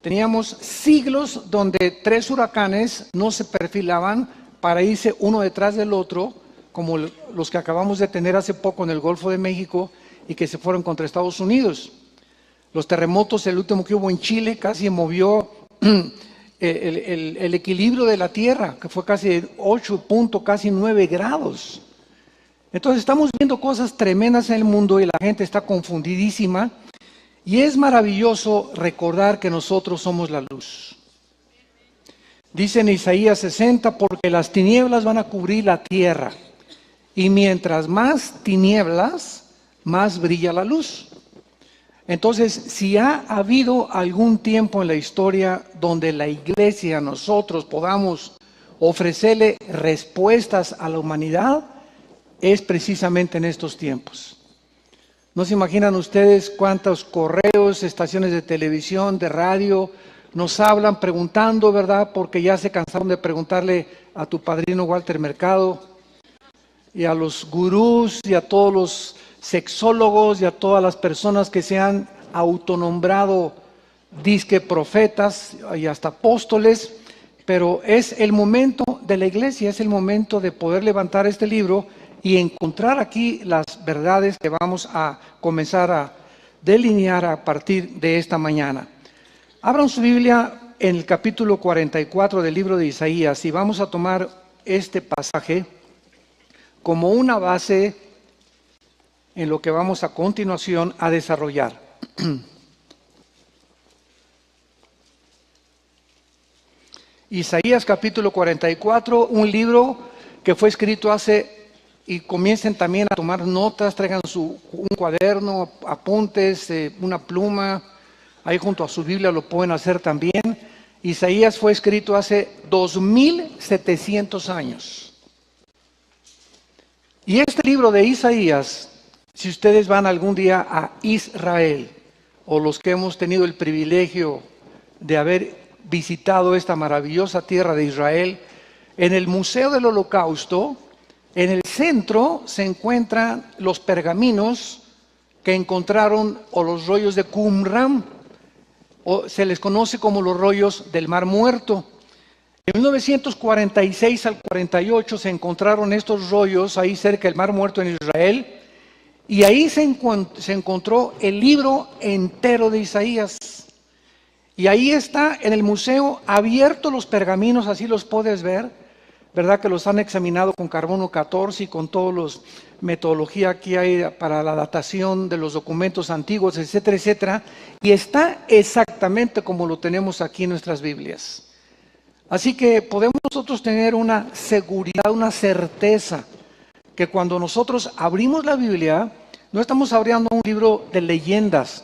Teníamos siglos donde 3 huracanes no se perfilaban para irse uno detrás del otro, como los que acabamos de tener hace poco en el Golfo de México y que se fueron contra Estados Unidos. Los terremotos, el último que hubo en Chile, casi movió el equilibrio de la Tierra, que fue casi 8.9 grados. Entonces estamos viendo cosas tremendas en el mundo y la gente está confundidísima. Y es maravilloso recordar que nosotros somos la luz. Dice en Isaías 60, porque las tinieblas van a cubrir la tierra. Y mientras más tinieblas, más brilla la luz. Entonces, si ha habido algún tiempo en la historia donde la iglesia, nosotros podamos ofrecerle respuestas a la humanidad, es precisamente en estos tiempos. No se imaginan ustedes cuántos correos, estaciones de televisión, de radio, nos hablan preguntando, ¿verdad? Porque ya se cansaron de preguntarle a tu padrino Walter Mercado y a los gurús y a todos los sexólogos y a todas las personas que se han autonombrado disque profetas y hasta apóstoles, pero es el momento de la iglesia, es el momento de poder levantar este libro y encontrar aquí las verdades que vamos a comenzar a delinear a partir de esta mañana. Abran su Biblia en el capítulo 44 del libro de Isaías y vamos a tomar este pasaje como una base en lo que vamos a continuación a desarrollar. Isaías capítulo 44, un libro que fue escrito y comiencen también a tomar notas, traigan un cuaderno, apuntes, una pluma, ahí junto a su Biblia lo pueden hacer también. Isaías fue escrito hace 2700 años. Y este libro de Isaías, si ustedes van algún día a Israel, o los que hemos tenido el privilegio de haber visitado esta maravillosa tierra de Israel, en el Museo del Holocausto, en el centro se encuentran los pergaminos que encontraron, o los rollos de Qumran, o se les conoce como los rollos del Mar Muerto. En 1946 al 48 se encontraron estos rollos ahí cerca del Mar Muerto en Israel, y ahí se encontró el libro entero de Isaías. Y ahí está en el museo abierto los pergaminos, así los puedes ver. ¿Verdad que los han examinado con carbono 14 y con todas las metodologías que hay para la datación de los documentos antiguos, etcétera, etcétera? Y está exactamente como lo tenemos aquí en nuestras Biblias. Así que podemos nosotros tener una seguridad, una certeza, que cuando nosotros abrimos la Biblia, no estamos abriendo un libro de leyendas,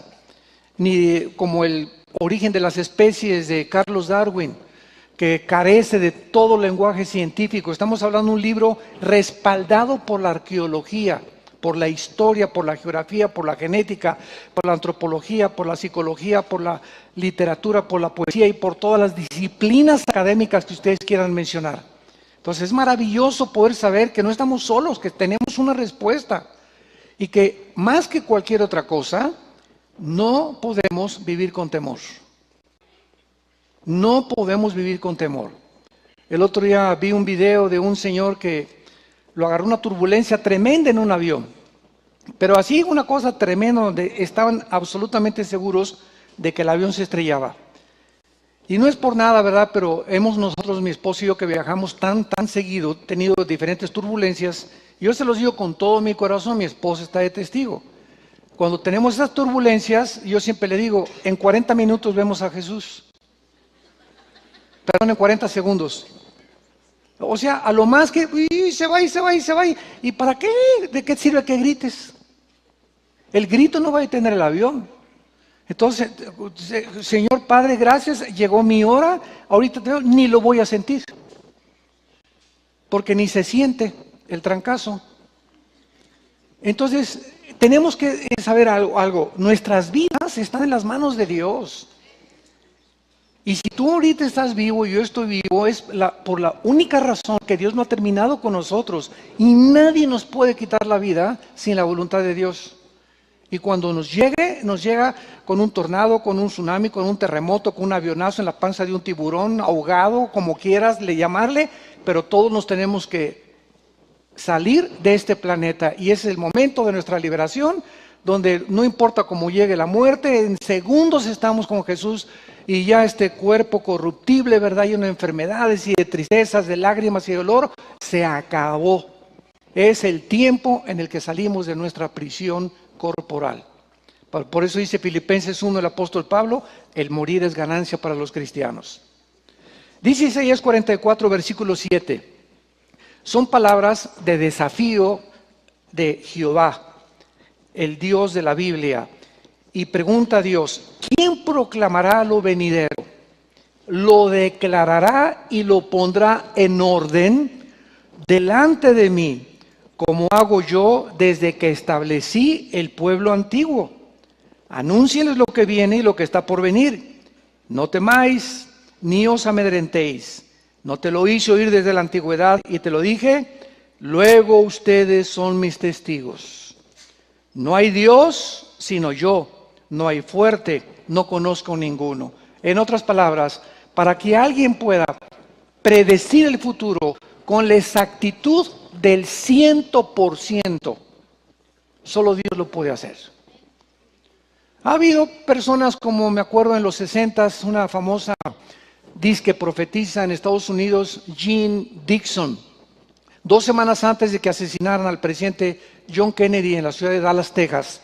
ni como el origen de las especies de Carlos Darwin, que carece de todo lenguaje científico. Estamos hablando de un libro respaldado por la arqueología, por la historia, por la geografía, por la genética, por la antropología, por la psicología, por la literatura, por la poesía y por todas las disciplinas académicas que ustedes quieran mencionar. Entonces es maravilloso poder saber que no estamos solos, que tenemos una respuesta y que más que cualquier otra cosa, no podemos vivir con temor. No podemos vivir con temor. El otro día vi un video de un señor que lo agarró una turbulencia tremenda en un avión. Pero así una cosa tremenda donde estaban absolutamente seguros de que el avión se estrellaba. Y no es por nada, ¿verdad? Pero hemos nosotros, mi esposo y yo, que viajamos tan seguido, tenido diferentes turbulencias. Yo se los digo con todo mi corazón, mi esposa está de testigo. Cuando tenemos esas turbulencias, yo siempre le digo, en 40 minutos vemos a Jesús. Perdón, en 40 segundos. O sea, a lo más que se va y se va y se va. ¿Y para qué? ¿De qué sirve que grites? El grito no va a detener el avión. Entonces, Señor Padre, gracias, llegó mi hora, ahorita ni lo voy a sentir. Porque ni se siente el trancazo. Entonces, tenemos que saber algo. Nuestras vidas están en las manos de Dios. Y si tú ahorita estás vivo y yo estoy vivo, es por la única razón que Dios no ha terminado con nosotros. Y nadie nos puede quitar la vida sin la voluntad de Dios. Y cuando nos llega con un tornado, con un tsunami, con un terremoto, con un avionazo en la panza de un tiburón, ahogado, como quieras llamarle, pero todos nos tenemos que salir de este planeta. Y ese es el momento de nuestra liberación, donde no importa cómo llegue la muerte, en segundos estamos con Jesús y ya este cuerpo corruptible, ¿verdad? Lleno de enfermedades y de tristezas, de lágrimas y de dolor, se acabó. Es el tiempo en el que salimos de nuestra prisión corporal. Por eso dice Filipenses 1 el apóstol Pablo, el morir es ganancia para los cristianos. Dice Isaías 44 versículo 7, son palabras de desafío de Jehová, el Dios de la Biblia, y pregunta a Dios, ¿quién proclamará lo venidero? Lo declarará y lo pondrá en orden delante de mí, como hago yo desde que establecí el pueblo antiguo. Anúncienles lo que viene y lo que está por venir. No temáis, ni os amedrentéis. No te lo hice oír desde la antigüedad y te lo dije, luego ustedes son mis testigos. No hay Dios sino yo, no hay fuerte, no conozco ninguno. En otras palabras, para que alguien pueda predecir el futuro con la exactitud del 100%, solo Dios lo puede hacer. Ha habido personas como me acuerdo en los 60s, una famosa disque profetiza en Estados Unidos, Jean Dixon. 2 semanas antes de que asesinaran al presidente John Kennedy en la ciudad de Dallas, Texas,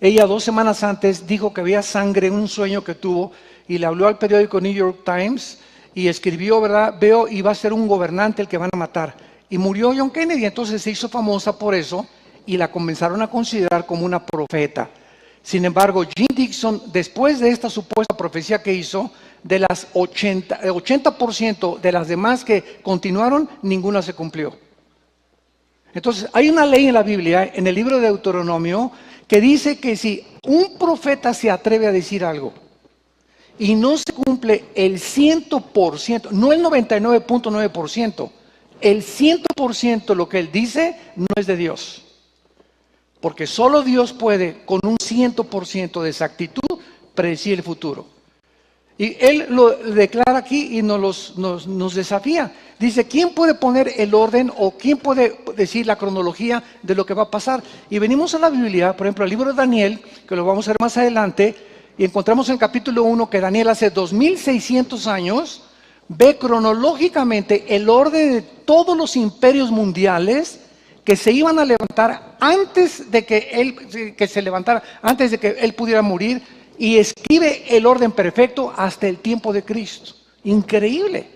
ella 2 semanas antes dijo que había sangre en un sueño que tuvo y le habló al periódico New York Times y escribió, ¿verdad? Veo y va a ser un gobernante el que van a matar. Y murió John Kennedy, entonces se hizo famosa por eso y la comenzaron a considerar como una profeta. Sin embargo, Jean Dixon, después de esta supuesta profecía que hizo, de las 80% de las demás que continuaron, ninguna se cumplió. Entonces, hay una ley en la Biblia, en el libro de Deuteronomio, que dice que si un profeta se atreve a decir algo y no se cumple el 100%, no el 99.9%, el 100% lo que él dice no es de Dios. Porque solo Dios puede, con un 100% de exactitud, predecir el futuro. Y él lo declara aquí y nos desafía. Dice, ¿quién puede poner el orden o quién puede decir la cronología de lo que va a pasar? Y venimos a la Biblia, por ejemplo, al libro de Daniel, que lo vamos a ver más adelante, y encontramos en el capítulo 1 que Daniel hace 2600 años ve cronológicamente el orden de todos los imperios mundiales que se iban a levantar antes de antes de que él pudiera morir, y escribe el orden perfecto hasta el tiempo de Cristo. Increíble.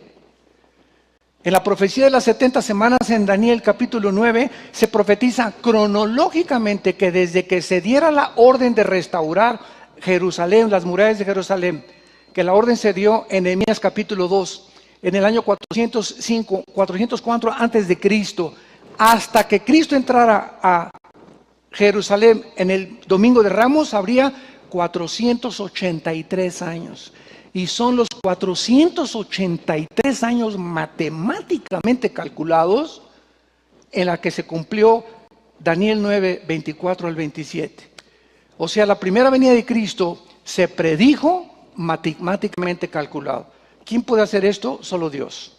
En la profecía de las 70 semanas en Daniel capítulo 9 se profetiza cronológicamente que desde que se diera la orden de restaurar Jerusalén, las murallas de Jerusalén, que la orden se dio en Nehemías capítulo 2, en el año 404 antes de Cristo, hasta que Cristo entrara a Jerusalén en el Domingo de Ramos, habría 483 años. Y son los 483 años matemáticamente calculados en la que se cumplió Daniel 9, 24 al 27. O sea, la primera venida de Cristo se predijo matemáticamente calculado. ¿Quién puede hacer esto? Solo Dios.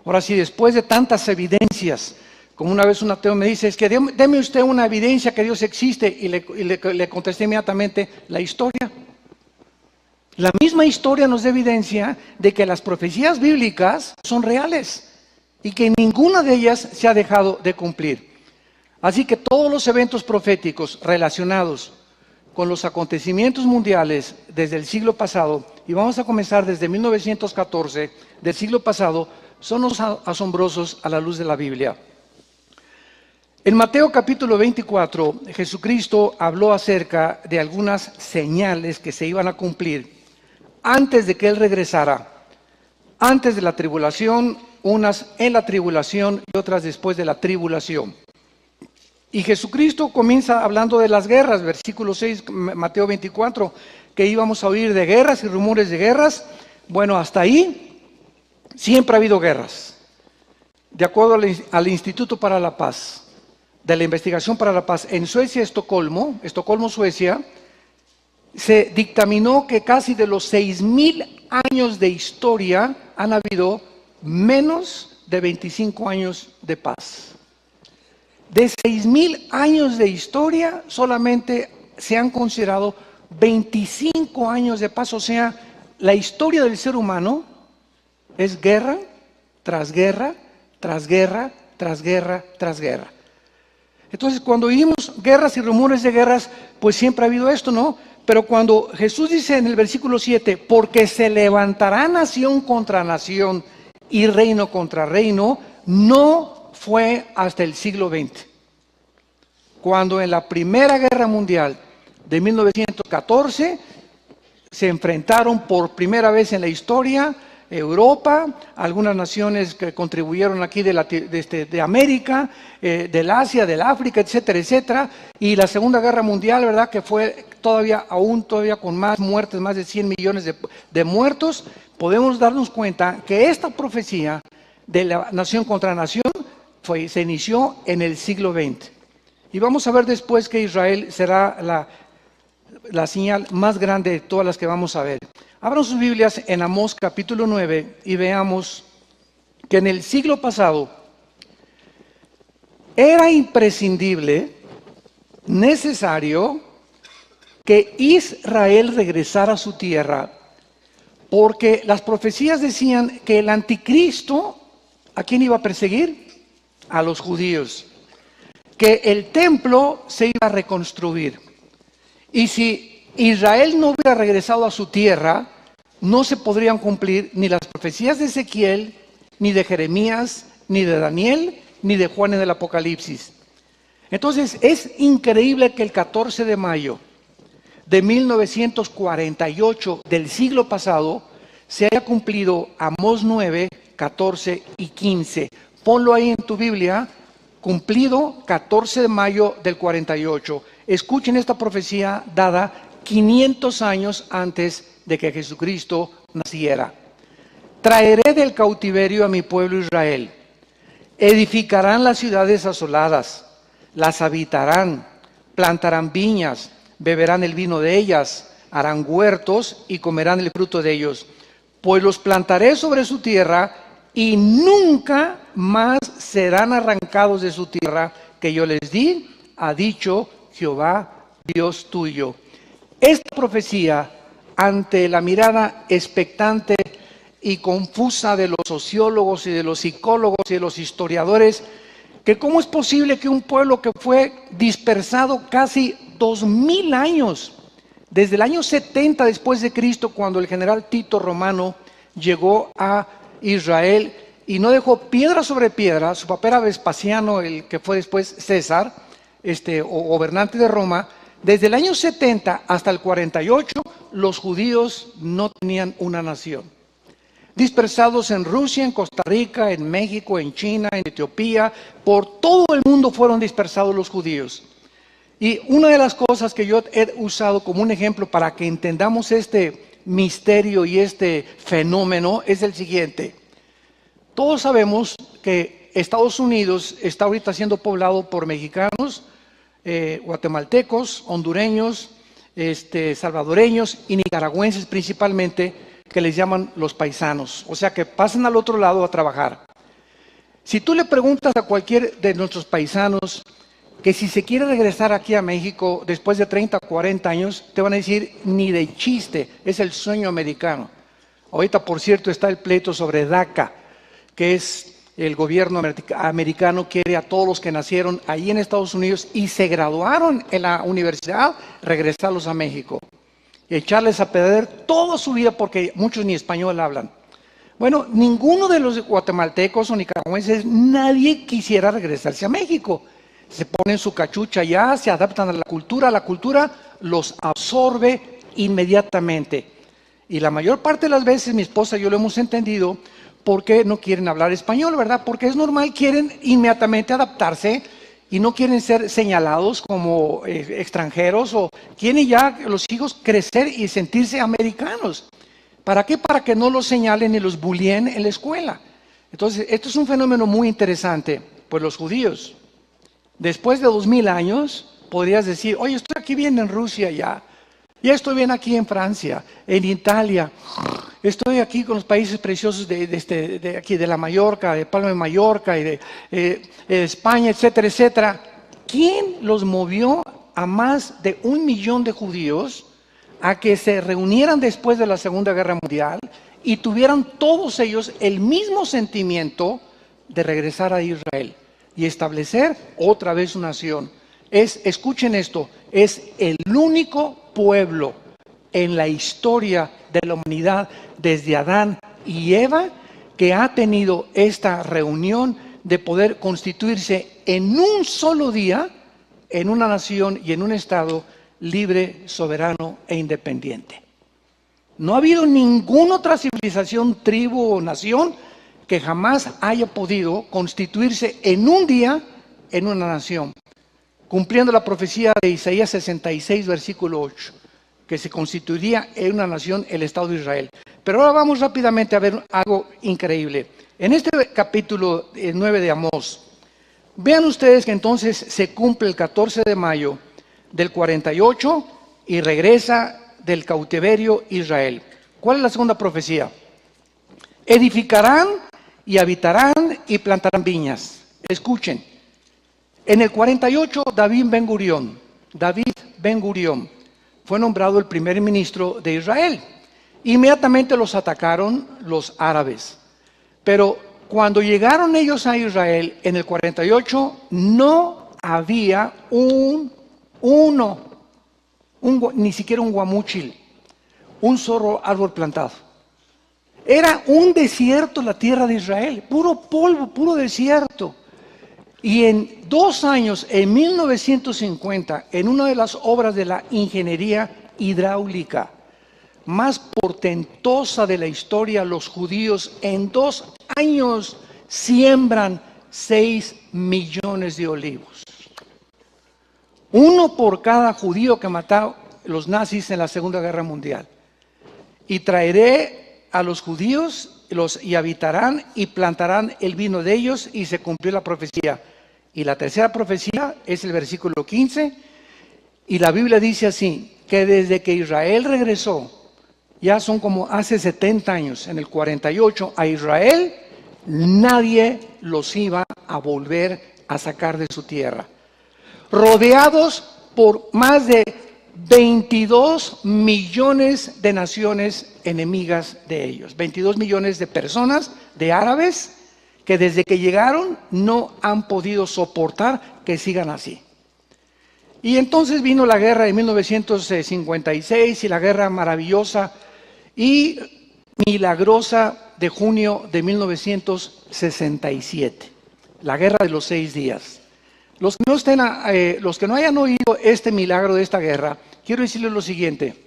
Ahora, si después de tantas evidencias, como una vez un ateo me dice, es que deme usted una evidencia que Dios existe, y le contesté inmediatamente, la historia. La misma historia nos da evidencia de que las profecías bíblicas son reales y que ninguna de ellas se ha dejado de cumplir. Así que todos los eventos proféticos relacionados con los acontecimientos mundiales desde el siglo pasado, y vamos a comenzar desde 1914 del siglo pasado, son asombrosos a la luz de la Biblia. En Mateo capítulo 24, Jesucristo habló acerca de algunas señales que se iban a cumplir antes de que Él regresara, antes de la tribulación, unas en la tribulación y otras después de la tribulación. Y Jesucristo comienza hablando de las guerras, versículo 6, Mateo 24, que íbamos a oír de guerras y rumores de guerras. Bueno, hasta ahí siempre ha habido guerras, de acuerdo al Instituto para la Paz. de la Investigación para la Paz en Suecia, Estocolmo, Suecia, se dictaminó que casi de los 6,000 años de historia han habido menos de 25 años de paz. De 6,000 años de historia, solamente se han considerado 25 años de paz. O sea, la historia del ser humano es guerra tras guerra, tras guerra, tras guerra, tras guerra. Entonces, cuando oímos guerras y rumores de guerras, pues siempre ha habido esto, ¿no? Pero cuando Jesús dice en el versículo 7, porque se levantará nación contra nación y reino contra reino, no fue hasta el siglo XX. Cuando en la Primera Guerra Mundial de 1914 se enfrentaron por primera vez en la historia Europa, algunas naciones que contribuyeron aquí de América, del Asia, del África, etcétera, etcétera, y la Segunda Guerra Mundial, ¿verdad? Que fue todavía con más muertes, más de 100 millones de muertos. Podemos darnos cuenta que esta profecía de la nación contra nación se inició en el siglo XX. Y vamos a ver después que Israel será la señal más grande de todas las que vamos a ver. Abran sus Biblias en Amós capítulo 9 y veamos que en el siglo pasado era imprescindible, necesario, que Israel regresara a su tierra, porque las profecías decían que el anticristo, ¿a quién iba a perseguir? A los judíos. Que el templo se iba a reconstruir. Y si Israel no hubiera regresado a su tierra, no se podrían cumplir ni las profecías de Ezequiel, ni de Jeremías, ni de Daniel, ni de Juan en el Apocalipsis. Entonces es increíble que el 14 de mayo de 1948 del siglo pasado se haya cumplido Amós 9, 14 y 15. Ponlo ahí en tu Biblia, cumplido 14 de mayo del 48. Escuchen esta profecía dada 500 años antes de que Jesucristo naciera. Traeré del cautiverio a mi pueblo Israel. Edificarán las ciudades asoladas, las habitarán, plantarán viñas, beberán el vino de ellas, harán huertos y comerán el fruto de ellos. Pues los plantaré sobre su tierra y nunca más serán arrancados de su tierra que yo les di, ha dicho Jehová, Dios tuyo. Esta profecía, ante la mirada expectante y confusa de los sociólogos y de los psicólogos y de los historiadores, que cómo es posible que un pueblo que fue dispersado casi 2,000 años, desde el año 70 después de Cristo, cuando el general Tito Romano llegó a Israel y no dejó piedra sobre piedra, su papá era Vespasiano, el que fue después César, o gobernante de Roma. Desde el año 70 hasta el 48, los judíos no tenían una nación. Dispersados en Rusia, en Costa Rica, en México, en China, en Etiopía, por todo el mundo fueron dispersados los judíos. Y una de las cosas que yo he usado como un ejemplo para que entendamos este misterio y este fenómeno es el siguiente. Todos sabemos que Estados Unidos está ahorita siendo poblado por mexicanos, guatemaltecos, hondureños, salvadoreños y nicaragüenses principalmente, que les llaman los paisanos, o sea que pasan al otro lado a trabajar. Si tú le preguntas a cualquier de nuestros paisanos que si se quiere regresar aquí a México después de 30 o 40 años, te van a decir ni de chiste, es el sueño americano. Ahorita, por cierto, está el pleito sobre DACA, que es el gobierno americano quiere a todos los que nacieron ahí en Estados Unidos y se graduaron en la universidad, regresarlos a México y echarles a perder toda su vida porque muchos ni español hablan. Bueno, ninguno de los guatemaltecos o nicaragüenses, nadie quisiera regresarse a México. Se ponen su cachucha allá, se adaptan a la cultura los absorbe inmediatamente. Y la mayor parte de las veces, mi esposa y yo lo hemos entendido, porque no quieren hablar español, ¿verdad? Porque es normal, quieren inmediatamente adaptarse y no quieren ser señalados como extranjeros o quieren ya los hijos crecer y sentirse americanos. ¿Para qué? Para que no los señalen y los bulleen en la escuela. Entonces, esto es un fenómeno muy interesante. Pues los judíos Después de 2000 años, podrías decir, oye, estoy aquí bien en Rusia ya estoy bien aquí en Francia, en Italia, estoy aquí con los países preciosos de aquí, de la Mallorca, de Palma de Mallorca y de España, etcétera, etcétera. ¿Quién los movió a más de 1 millón de judíos a que se reunieran después de la Segunda Guerra Mundial y tuvieran todos ellos el mismo sentimiento de regresar a Israel y establecer otra vez una nación? Escuchen esto, es el único pueblo en la historia de la humanidad desde Adán y Eva que ha tenido esta reunión de poder constituirse en un solo día en una nación y en un estado libre, soberano e independiente. No ha habido ninguna otra civilización, tribu o nación que jamás haya podido constituirse en un día en una nación, cumpliendo la profecía de Isaías 66, versículo 8, que se constituiría en una nación el Estado de Israel. Pero ahora vamos rápidamente a ver algo increíble. En este capítulo 9 de Amós, vean ustedes que entonces se cumple el 14 de mayo del 48 y regresa del cautiverio Israel. ¿Cuál es la segunda profecía? Edificarán y habitarán y plantarán viñas. Escuchen. En el 48, David Ben Gurión fue nombrado el primer ministro de Israel. Inmediatamente los atacaron los árabes. Pero cuando llegaron ellos a Israel en el 48, no había ni siquiera un guamúchil, un solo árbol plantado. Era un desierto la tierra de Israel, puro polvo, puro desierto. Y en 2 años, en 1950, en una de las obras de la ingeniería hidráulica más portentosa de la historia, los judíos en 2 años siembran 6 millones de olivos. 1 por cada judío que mataron los nazis en la Segunda Guerra Mundial. Y traeré a los judíos y habitarán y plantarán el vino de ellos, y se cumplió la profecía. Y la tercera profecía es el versículo 15, y la Biblia dice así, que desde que Israel regresó, ya son como hace 70 años, en el 48, a Israel, nadie los iba a volver a sacar de su tierra. Rodeados por más de 22 millones de naciones enemigas de ellos, 22 millones de personas, de árabes, que desde que llegaron no han podido soportar que sigan así. Y entonces vino la guerra de 1956 y la guerra maravillosa y milagrosa de junio de 1967, la guerra de los 6 días. Los que no hayan oído este milagro de esta guerra, quiero decirles lo siguiente.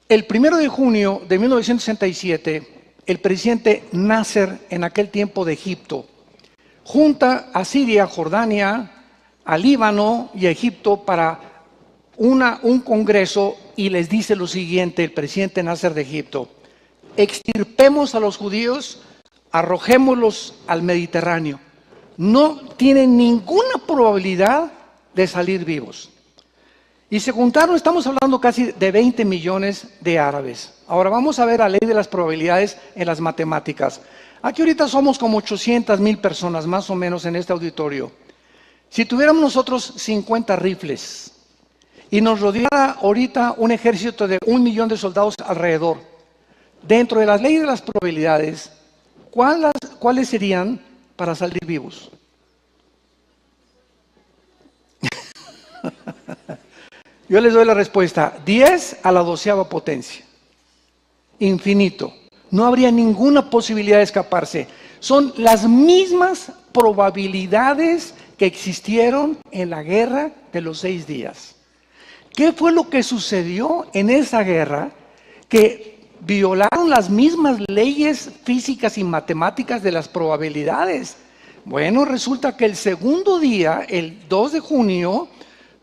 El 1 de junio de 1967, el presidente Nasser, en aquel tiempo de Egipto, junta a Siria, Jordania, a Líbano y a Egipto para un congreso, y les dice lo siguiente, el presidente Nasser de Egipto: extirpemos a los judíos, arrojémoslos al Mediterráneo. No tienen ninguna probabilidad de salir vivos. Y se juntaron, estamos hablando casi de 20 millones de árabes. Ahora vamos a ver la ley de las probabilidades en las matemáticas. Aquí ahorita somos como 800,000 personas más o menos en este auditorio. Si tuviéramos nosotros 50 rifles y nos rodeara ahorita un ejército de 1 millón de soldados alrededor, dentro de las leyes de las probabilidades, ¿cuáles serían para salir vivos? Yo les doy la respuesta: 10 a la 12ª potencia. Infinito. No habría ninguna posibilidad de escaparse. Son las mismas probabilidades que existieron en la guerra de los 6 días. ¿Qué fue lo que sucedió en esa guerra? Que violaron las mismas leyes físicas y matemáticas de las probabilidades. Bueno, resulta que el segundo día, el 2 de junio,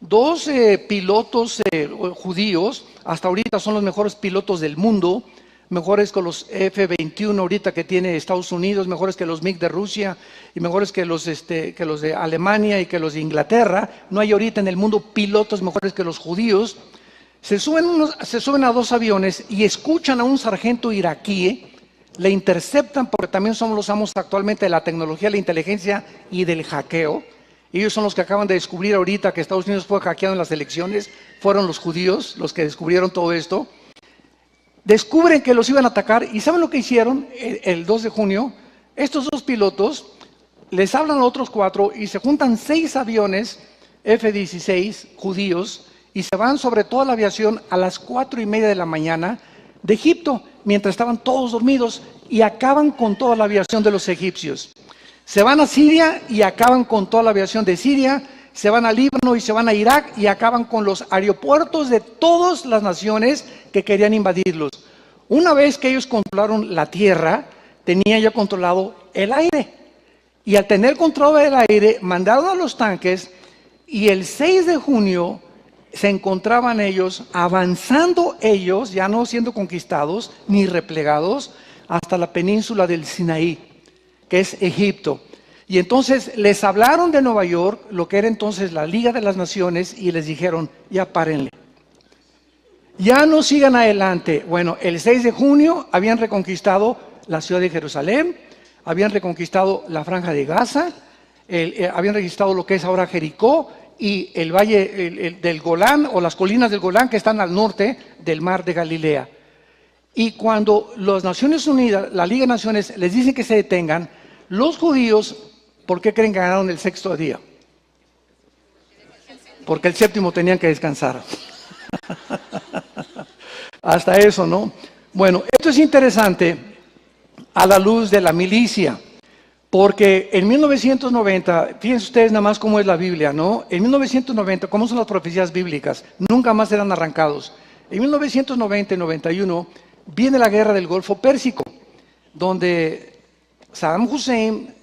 2 pilotos judíos, hasta ahorita son los mejores pilotos del mundo, mejores que los F-21 ahorita que tiene Estados Unidos, mejores que los MiG de Rusia y mejores que los de Alemania y que los de Inglaterra. No hay ahorita en el mundo pilotos mejores que los judíos. Se suben a dos aviones y escuchan a un sargento iraquí, le interceptan porque también somos los amos actualmente de la tecnología, la inteligencia y del hackeo. Ellos son los que acaban de descubrir ahorita que Estados Unidos fue hackeado en las elecciones, fueron los judíos los que descubrieron todo esto. Descubren que los iban a atacar y ¿saben lo que hicieron el 2 de junio? Estos dos pilotos les hablan a otros 4 y se juntan 6 aviones F-16 judíos y se van sobre toda la aviación a las 4:30 de la mañana de Egipto, mientras estaban todos dormidos, y acaban con toda la aviación de los egipcios. Se van a Siria y acaban con toda la aviación de Siria, se van a Líbano y se van a Irak y acaban con los aeropuertos de todas las naciones que querían invadirlos. Una vez que ellos controlaron la tierra, tenían ya controlado el aire. Y al tener controlado el aire, mandaron a los tanques y el 6 de junio se encontraban ellos avanzando, ellos ya no siendo conquistados ni replegados, hasta la península del Sinaí, que es Egipto. Y entonces les hablaron de Nueva York, lo que era entonces la Liga de las Naciones, y les dijeron, ya párenle, ya no sigan adelante. Bueno, el 6 de junio habían reconquistado la ciudad de Jerusalén, habían reconquistado la Franja de Gaza, habían reconquistado lo que es ahora Jericó, y el valle del Golán, o las colinas del Golán, que están al norte del mar de Galilea. Y cuando las Naciones Unidas, la Liga de Naciones, les dicen que se detengan, los judíos, ¿por qué creen que ganaron el sexto día? Porque el séptimo tenían que descansar. Hasta eso, ¿no? Bueno, esto es interesante a la luz de la milicia, porque en 1990, fíjense ustedes nada más cómo es la Biblia, ¿no? En 1990, ¿cómo son las profecías bíblicas? Nunca más serán arrancados. En 1990 y 91 viene la guerra del Golfo Pérsico, donde Saddam Hussein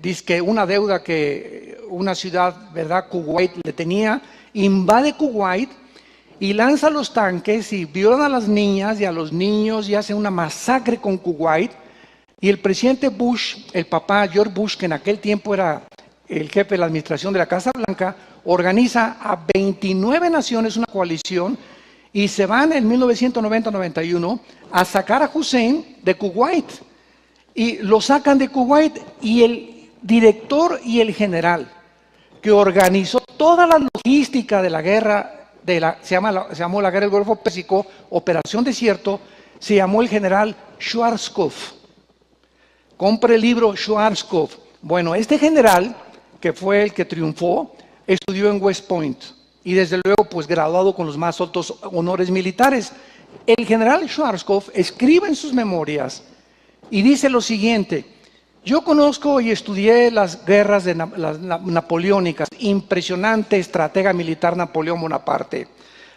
dice que una deuda que una ciudad, ¿verdad?, Kuwait le tenía, invade Kuwait y lanza los tanques y violan a las niñas y a los niños y hace una masacre con Kuwait. Y el presidente Bush, el papá George Bush, que en aquel tiempo era el jefe de la administración de la Casa Blanca, organiza a 29 naciones una coalición y se van en 1990-91 a sacar a Hussein de Kuwait. Y lo sacan de Kuwait y el director y el general que organizó toda la logística de la guerra, se llamó la guerra del Golfo Pérsico, Operación Desierto, se llamó el general Schwarzkopf. Compre el libro Schwarzkopf. Bueno, este general, que fue el que triunfó, estudió en West Point y desde luego pues graduado con los más altos honores militares. El general Schwarzkopf escribe en sus memorias y dice lo siguiente: yo conozco y estudié las guerras las napoleónicas, impresionante estratega militar Napoleón Bonaparte.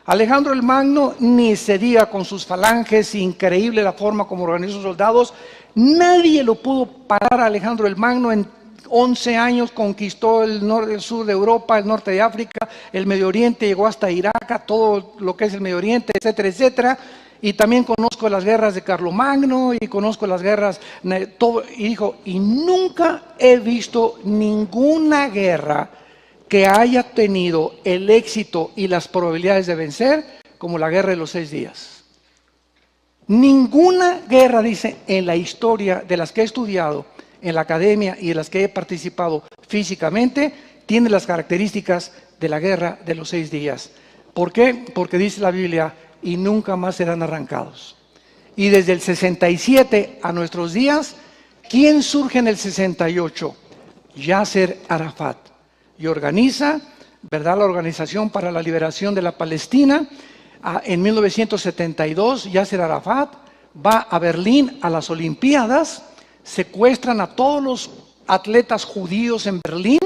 Alejandro el Magno ni se diga con sus falanges, increíble la forma como organizó sus soldados. Nadie lo pudo parar a Alejandro el Magno. En 11 años conquistó el sur de Europa, el norte de África, el Medio Oriente, llegó hasta Irak, a todo lo que es el Medio Oriente, etcétera, etcétera. Y también conozco las guerras de Carlomagno y conozco las guerras, todo, y dijo, y nunca he visto ninguna guerra que haya tenido el éxito y las probabilidades de vencer como la guerra de los 6 días. Ninguna guerra, dice, en la historia de las que he estudiado en la academia y en las que he participado físicamente, tiene las características de la guerra de los 6 días. ¿Por qué? Porque dice la Biblia, y nunca más serán arrancados. Y desde el 67 a nuestros días, ¿quién surge en el 68? Yasser Arafat. Y organiza, ¿verdad?, la Organización para la Liberación de la Palestina. En 1972, Yasser Arafat va a Berlín a las Olimpiadas, secuestran a todos los atletas judíos en Berlín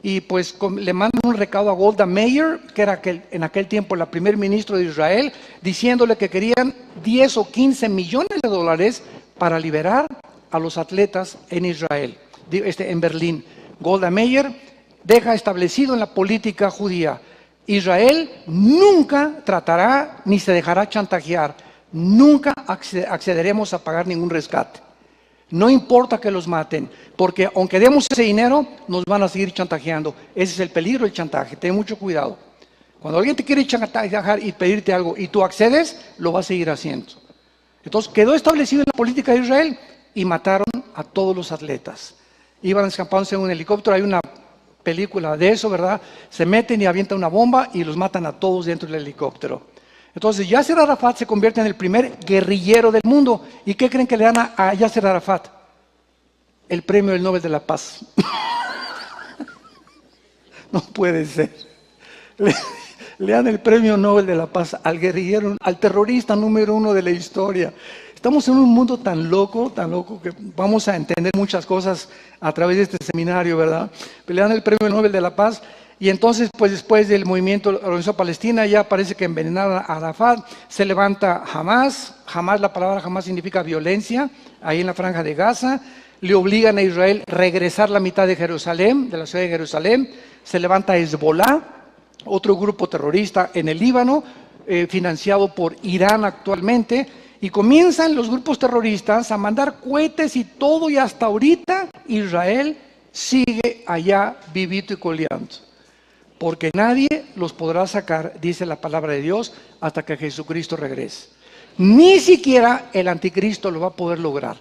y pues le mandan un recado a Golda Meir, que era en aquel tiempo la primer ministro de Israel, diciéndole que querían 10 o 15 millones de dólares para liberar a los atletas en Israel, en Berlín. Golda Meir deja establecido en la política judía: Israel nunca tratará ni se dejará chantajear. nunca accederemos a pagar ningún rescate. No importa que los maten, porque aunque demos ese dinero, nos van a seguir chantajeando. Ese es el peligro del chantaje, ten mucho cuidado. Cuando alguien te quiere chantajear y pedirte algo y tú accedes, lo va a seguir haciendo. Entonces quedó establecido en la política de Israel y mataron a todos los atletas. Iban escapándose en un helicóptero, hay una película de eso, ¿verdad? Se meten y avientan una bomba y los matan a todos dentro del helicóptero. Entonces Yasser Arafat se convierte en el primer guerrillero del mundo. ¿Y qué creen que le dan a Yasser Arafat? El premio del Nobel de la Paz. No puede ser. Le dan el premio Nobel de la Paz al guerrillero, al terrorista número 1 de la historia. Estamos en un mundo tan loco que vamos a entender muchas cosas a través de este seminario, ¿verdad? Le dan el premio Nobel de la Paz. Y entonces, pues después del movimiento organizado Palestina, ya parece que envenenaron a Arafat, se levanta Hamas. La palabra Hamas significa violencia, ahí en la franja de Gaza. Le obligan a Israel a regresar la mitad de Jerusalén, de la ciudad de Jerusalén. Se levanta Hezbollah, otro grupo terrorista en el Líbano, financiado por Irán actualmente. Y comienzan los grupos terroristas a mandar cohetes y todo, y hasta ahorita Israel sigue allá vivito y coleando. Porque nadie los podrá sacar, dice la palabra de Dios, hasta que Jesucristo regrese. Ni siquiera el anticristo lo va a poder lograr.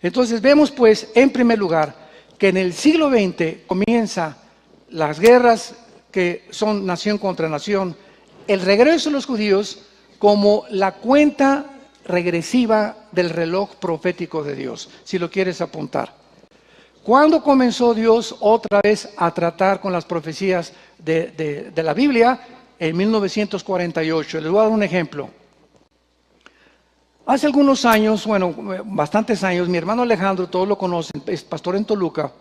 Entonces vemos pues, en primer lugar, que en el siglo XX comienzan las guerras que son nación contra nación, el regreso de los judíos como la cuenta regresiva del reloj profético de Dios, si lo quieres apuntar. ¿Cuándo comenzó Dios otra vez a tratar con las profecías de la Biblia? En 1948. Les voy a dar un ejemplo. Hace algunos años, bueno, bastantes años, mi hermano Alejandro, todos lo conocen, es pastor en Toluca.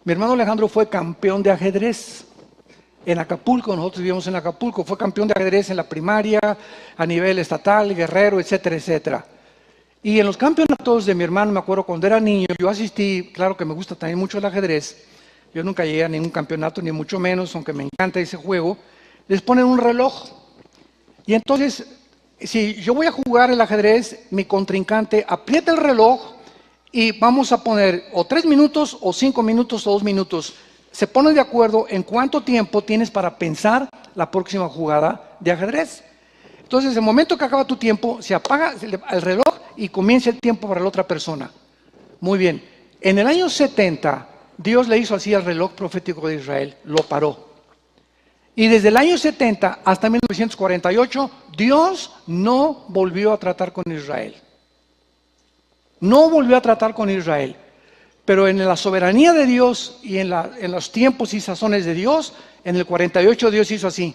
Mi hermano Alejandro fue campeón de ajedrez en Acapulco. Nosotros vivíamos en Acapulco. Fue campeón de ajedrez en la primaria, a nivel estatal, guerrero, etcétera, etcétera. Y en los campeonatos de mi hermano, me acuerdo cuando era niño, yo asistí, claro que me gusta también mucho el ajedrez. Yo nunca llegué a ningún campeonato, ni mucho menos, aunque me encanta ese juego. Les ponen un reloj. Y entonces, si yo voy a jugar el ajedrez, mi contrincante aprieta el reloj y vamos a poner o 3 minutos, o 5 minutos, o 2 minutos. Se ponen de acuerdo en cuánto tiempo tienes para pensar la próxima jugada de ajedrez. Entonces, en el momento que acaba tu tiempo, se apaga el reloj y comienza el tiempo para la otra persona. Muy bien. En el año 70, Dios le hizo así al reloj profético de Israel, lo paró. Y desde el año 70 hasta 1948, Dios no volvió a tratar con Israel. No volvió a tratar con Israel. Pero en la soberanía de Dios y en los tiempos y sazones de Dios, en el 48 Dios hizo así.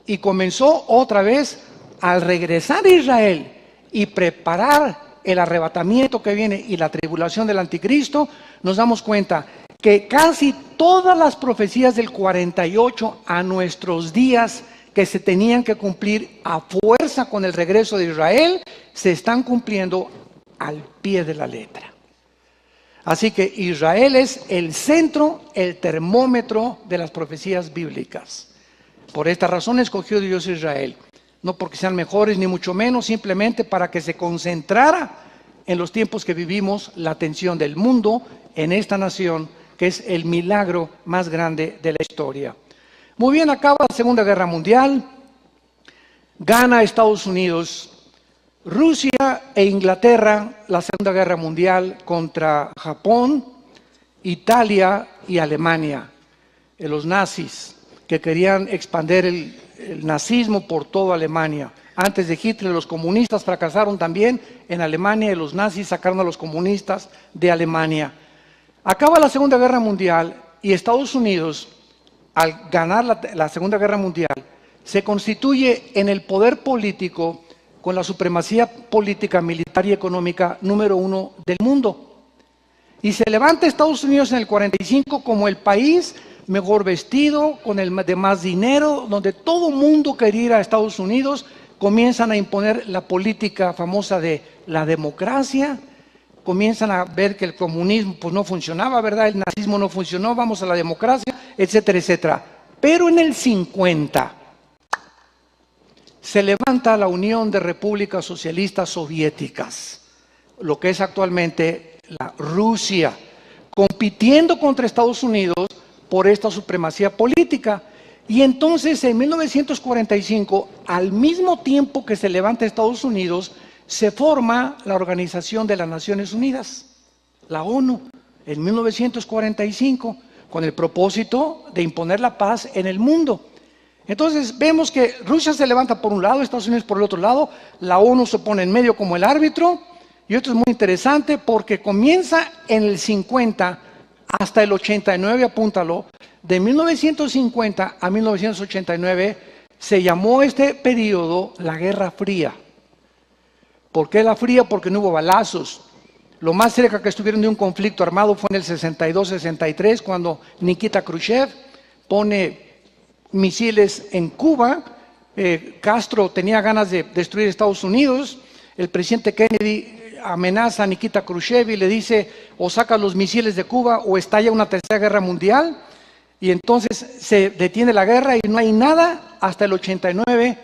Y comenzó otra vez al regresar a Israel y preparar el arrebatamiento que viene y la tribulación del anticristo, nos damos cuenta que casi todas las profecías del 48 a nuestros días que se tenían que cumplir a fuerza con el regreso de Israel, se están cumpliendo al pie de la letra. Así que Israel es el centro, el termómetro de las profecías bíblicas. Por esta razón escogió Dios a Israel. No porque sean mejores ni mucho menos, simplemente para que se concentrara en los tiempos que vivimos la atención del mundo en esta nación, que es el milagro más grande de la historia. Muy bien, acaba la Segunda Guerra Mundial, gana Estados Unidos, Rusia e Inglaterra, la Segunda Guerra Mundial contra Japón, Italia y Alemania, los nazis que querían expandir el nazismo por toda Alemania. Antes de Hitler, los comunistas fracasaron también en Alemania y los nazis sacaron a los comunistas de Alemania. Acaba la Segunda Guerra Mundial y Estados Unidos, al ganar la Segunda Guerra Mundial, se constituye en el poder político con la supremacía política, militar y económica número 1 del mundo. Y se levanta Estados Unidos en el 45 como el país mejor vestido, con el de más dinero, donde todo mundo quería ir a Estados Unidos. Comienzan a imponer la política famosa de la democracia, comienzan a ver que el comunismo pues no funcionaba, ¿verdad? El nazismo no funcionó, vamos a la democracia, etcétera, etcétera. Pero en el 50, se levanta la Unión de Repúblicas Socialistas Soviéticas, lo que es actualmente la Rusia, compitiendo contra Estados Unidos por esta supremacía política. Y entonces en 1945, al mismo tiempo que se levanta Estados Unidos, se forma la Organización de las Naciones Unidas, la ONU, en 1945, con el propósito de imponer la paz en el mundo. Entonces vemos que Rusia se levanta por un lado, Estados Unidos por el otro lado, la ONU se pone en medio como el árbitro, y esto es muy interesante porque comienza en el 50 hasta el 89, apúntalo, de 1950 a 1989 se llamó este periodo la Guerra Fría. ¿Por qué la fría? Porque no hubo balazos. Lo más cerca que estuvieron de un conflicto armado fue en el 62-63, cuando Nikita Khrushchev pone misiles en Cuba. Castro tenía ganas de destruir Estados Unidos. El presidente Kennedy amenaza a Nikita Khrushchev y le dice: o saca los misiles de Cuba o estalla una tercera guerra mundial. Y entonces se detiene la guerra y no hay nada hasta el 89,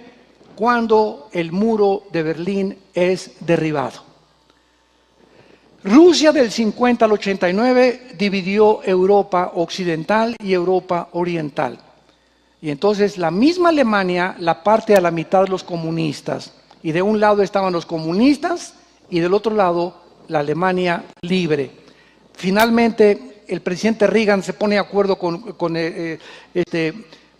cuando el muro de Berlín es derribado. Rusia del 50 al 89 dividió Europa occidental y Europa oriental. Y entonces la misma Alemania la parte a la mitad de los comunistas. Y de un lado estaban los comunistas y del otro lado la Alemania libre. Finalmente el presidente Reagan se pone de acuerdo con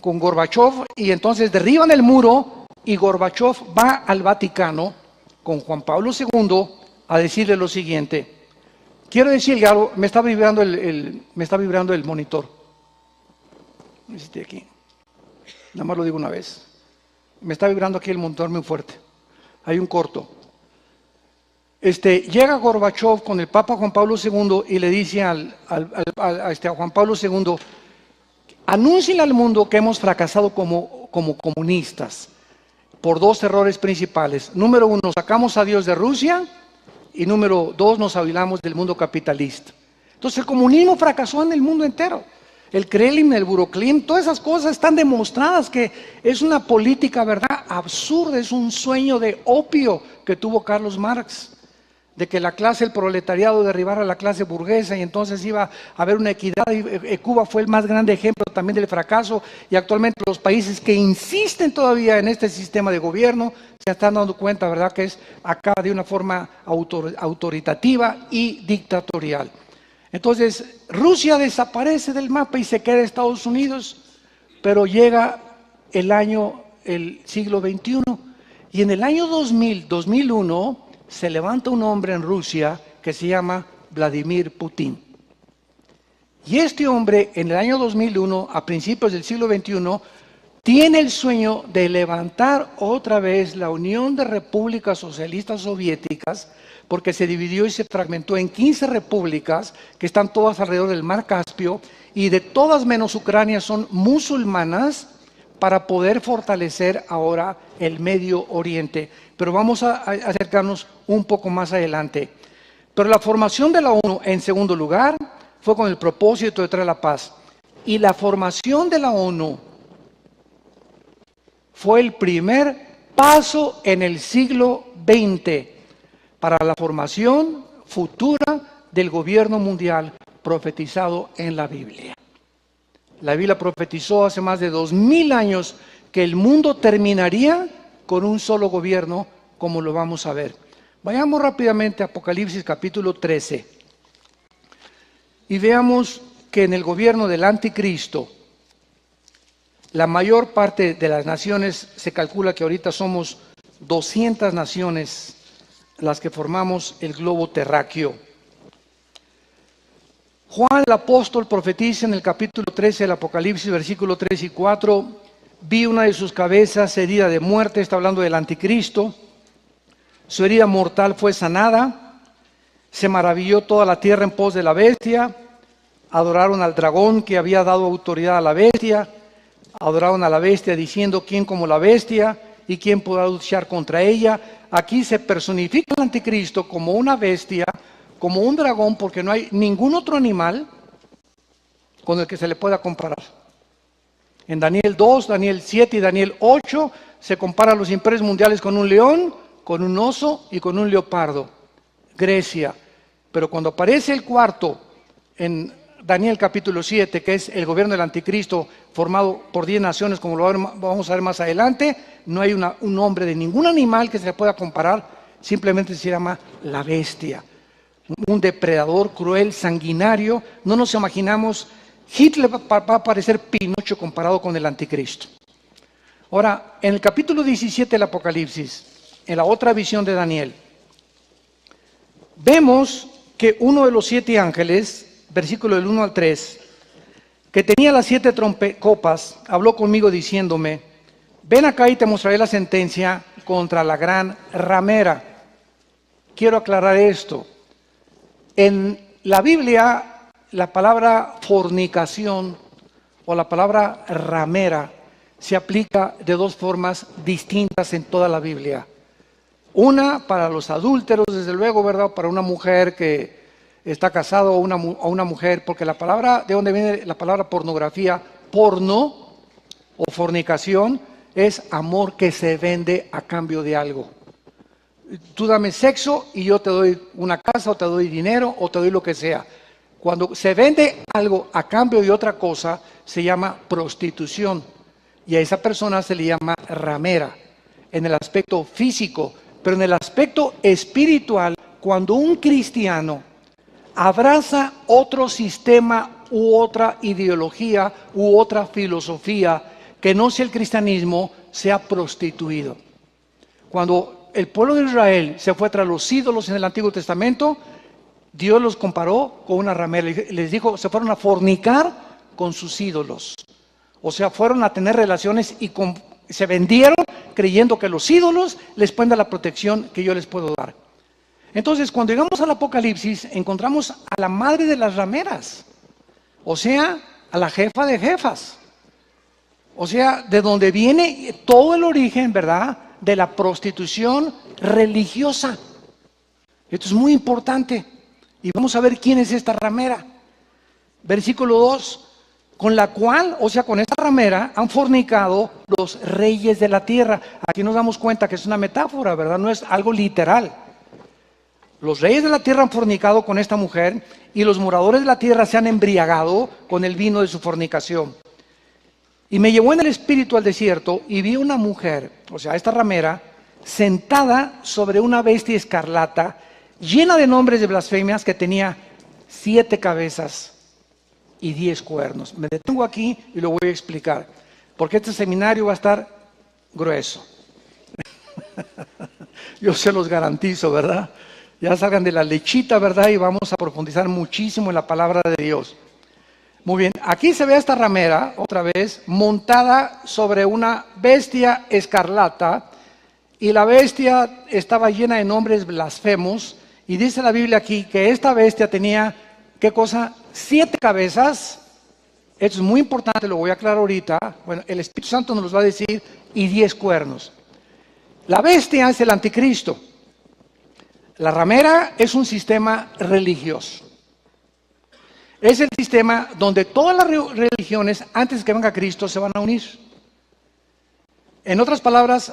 Gorbachev y entonces derriban el muro y Gorbachev va al Vaticano con Juan Pablo II a decirle lo siguiente. Quiero decirle algo, me está vibrando el monitor. Aquí. Nada más lo digo una vez. Me está vibrando aquí el monitor muy fuerte. Hay un corto. Llega Gorbachev con el Papa Juan Pablo II y le dice a Juan Pablo II: anúnciale al mundo que hemos fracasado como comunistas por dos errores principales. Número uno, sacamos a Dios de Rusia, y número dos, nos aislamos del mundo capitalista. Entonces el comunismo fracasó en el mundo entero. El Kremlin, el Buroklim, todas esas cosas están demostradas que es una política, ¿verdad?, absurda, es un sueño de opio que tuvo Carlos Marx, de que la clase, el proletariado, derribara a la clase burguesa y entonces iba a haber una equidad. Y Cuba fue el más grande ejemplo también del fracaso, y actualmente los países que insisten todavía en este sistema de gobierno se están dando cuenta, ¿verdad?, que acaba de una forma autoritativa y dictatorial. Entonces Rusia desaparece del mapa y se queda Estados Unidos, pero llega el siglo XXI, y en el año 2001 se levanta un hombre en Rusia que se llama Vladimir Putin. Y este hombre en el año 2001, a principios del siglo XXI, tiene el sueño de levantar otra vez la Unión de Repúblicas Socialistas Soviéticas, porque se dividió y se fragmentó en 15 repúblicas que están todas alrededor del Mar Caspio, y de todas menos Ucrania son musulmanas, para poder fortalecer ahora el Medio Oriente. Pero vamos a acercarnos un poco más adelante. Pero la formación de la ONU, en segundo lugar, fue con el propósito de traer la paz. Y la formación de la ONU fue el primer paso en el siglo XX para la formación futura del gobierno mundial profetizado en la Biblia. La Biblia profetizó hace más de 2000 años que el mundo terminaría con un solo gobierno, como lo vamos a ver. Vayamos rápidamente a Apocalipsis capítulo 13 y veamos que en el gobierno del anticristo, la mayor parte de las naciones, se calcula que ahorita somos 200 naciones las que formamos el globo terráqueo. Juan el apóstol profetiza en el capítulo 13 del Apocalipsis, versículos 3 y 4, vi una de sus cabezas herida de muerte, está hablando del anticristo, su herida mortal fue sanada, se maravilló toda la tierra en pos de la bestia, adoraron al dragón que había dado autoridad a la bestia, adoraron a la bestia diciendo: ¿quién como la bestia y quién podrá luchar contra ella? Aquí se personifica el anticristo como una bestia, como un dragón, porque no hay ningún otro animal con el que se le pueda comparar. En Daniel 2, Daniel 7 y Daniel 8 se compara a los imperios mundiales con un león, con un oso y con un leopardo. Grecia. Pero cuando aparece el cuarto en Daniel capítulo 7, que es el gobierno del anticristo formado por 10 naciones, como lo vamos a ver más adelante, no hay un nombre de ningún animal que se le pueda comparar, simplemente se llama la bestia. Un depredador cruel, sanguinario. No nos imaginamos, Hitler va a parecer Pinocho comparado con el anticristo. Ahora, en el capítulo 17 del Apocalipsis, en la otra visión de Daniel, vemos que uno de los 7 ángeles, versículo del 1 al 3, que tenía las 7 copas, habló conmigo diciéndome: ven acá y te mostraré la sentencia contra la gran ramera. Quiero aclarar esto. En la Biblia, la palabra fornicación o la palabra ramera se aplica de 2 formas distintas en toda la Biblia. Una para los adúlteros, desde luego, ¿verdad? Para una mujer que está casada o una mujer, porque la palabra, de donde viene la palabra pornografía, porno o fornicación, es amor que se vende a cambio de algo. Tú dame sexo y yo te doy una casa o te doy dinero o te doy lo que sea. Cuando se vende algo a cambio de otra cosa, se llama prostitución. Y a esa persona se le llama ramera, en el aspecto físico. Pero en el aspecto espiritual, cuando un cristiano abraza otro sistema u otra ideología u otra filosofía que no sea el cristianismo, se ha prostituido. Cuando el pueblo de Israel se fue tras los ídolos en el Antiguo Testamento, Dios los comparó con una ramera. Les dijo, se fueron a fornicar con sus ídolos. O sea, fueron a tener relaciones y se vendieron creyendo que los ídolos les pueden dar la protección que yo les puedo dar. Entonces, cuando llegamos al Apocalipsis, encontramos a la madre de las rameras. O sea, a la jefa de jefas. O sea, de donde viene todo el origen, ¿verdad?, de la prostitución religiosa. Esto es muy importante. Y vamos a ver quién es esta ramera. Versículo 2. Con la cual, o sea, con esta ramera, han fornicado los reyes de la tierra. Aquí nos damos cuenta que es una metáfora, ¿verdad? No es algo literal. Los reyes de la tierra han fornicado con esta mujer y los moradores de la tierra se han embriagado con el vino de su fornicación. Y me llevó en el espíritu al desierto y vi una mujer, o sea, esta ramera, sentada sobre una bestia escarlata, llena de nombres de blasfemias, que tenía 7 cabezas y 10 cuernos. Me detengo aquí y lo voy a explicar, porque este seminario va a estar grueso. Yo se los garantizo, ¿verdad? Ya salgan de la lechita, ¿verdad? Y vamos a profundizar muchísimo en la palabra de Dios. Muy bien, aquí se ve a esta ramera, otra vez, montada sobre una bestia escarlata, y la bestia estaba llena de nombres blasfemos, y dice la Biblia aquí que esta bestia tenía, ¿qué cosa? 7 cabezas. Esto es muy importante, lo voy a aclarar ahorita. Bueno, el Espíritu Santo nos los va a decir, y 10 cuernos. La bestia es el anticristo. La ramera es un sistema religioso. Es el sistema donde todas las religiones, antes que venga Cristo, se van a unir. En otras palabras,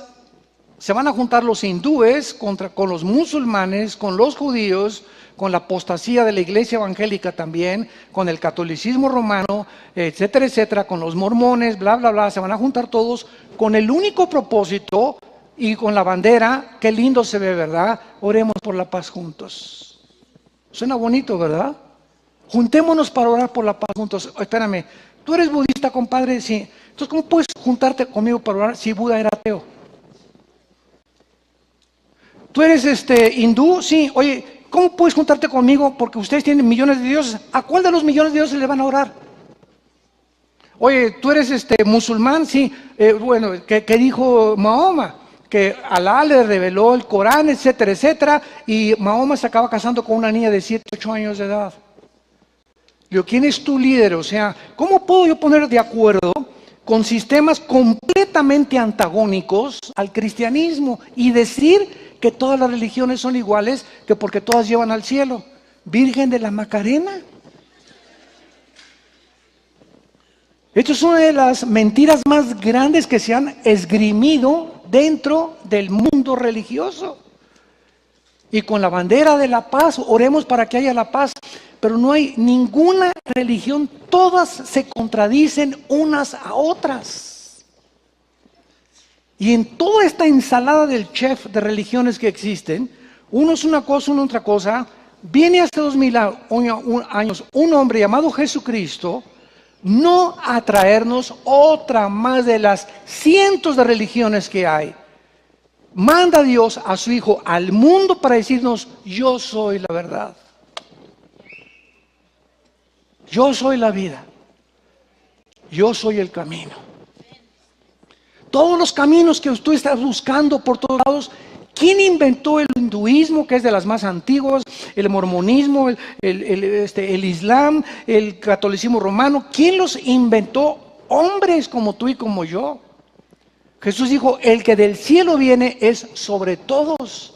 se van a juntar los hindúes con los musulmanes, con los judíos, con la apostasía de la iglesia evangélica también, con el catolicismo romano, etcétera, etcétera, con los mormones, bla, bla, bla. Se van a juntar todos con el único propósito y con la bandera. Qué lindo se ve, ¿verdad? Oremos por la paz juntos. Suena bonito, ¿verdad? Juntémonos para orar por la paz juntos. Espérame, ¿tú eres budista, compadre? Sí. Entonces, ¿cómo puedes juntarte conmigo para orar si Buda era ateo? ¿Tú eres hindú? Sí. Oye, ¿cómo puedes juntarte conmigo? Porque ustedes tienen millones de dioses. ¿A cuál de los millones de dioses le van a orar? Oye, ¿tú eres musulmán? Sí. Bueno, ¿qué dijo Mahoma? Que Alá le reveló el Corán, etcétera, etcétera. Y Mahoma se acaba casando con una niña de 7, 8 años de edad. Digo, ¿quién es tu líder? O sea, ¿cómo puedo yo poner de acuerdo con sistemas completamente antagónicos al cristianismo y decir que todas las religiones son iguales, que porque todas llevan al cielo? Virgen de la Macarena. Esto es una de las mentiras más grandes que se han esgrimido dentro del mundo religioso. Y con la bandera de la paz, oremos para que haya la paz. Pero no hay ninguna religión, todas se contradicen unas a otras. Y en toda esta ensalada del chef de religiones que existen, uno es una cosa, uno otra cosa. Viene hace 2000 años un hombre llamado Jesucristo, no a traernos otra más de las cientos de religiones que hay. Manda a Dios a su Hijo al mundo para decirnos: yo soy la verdad, yo soy la vida, yo soy el camino. Todos los caminos que tú estás buscando por todos lados, ¿quién inventó el hinduismo, que es de las más antiguas, el mormonismo, el islam, el catolicismo romano? ¿Quién los inventó? Hombres como tú y como yo. Jesús dijo: el que del cielo viene es sobre todos.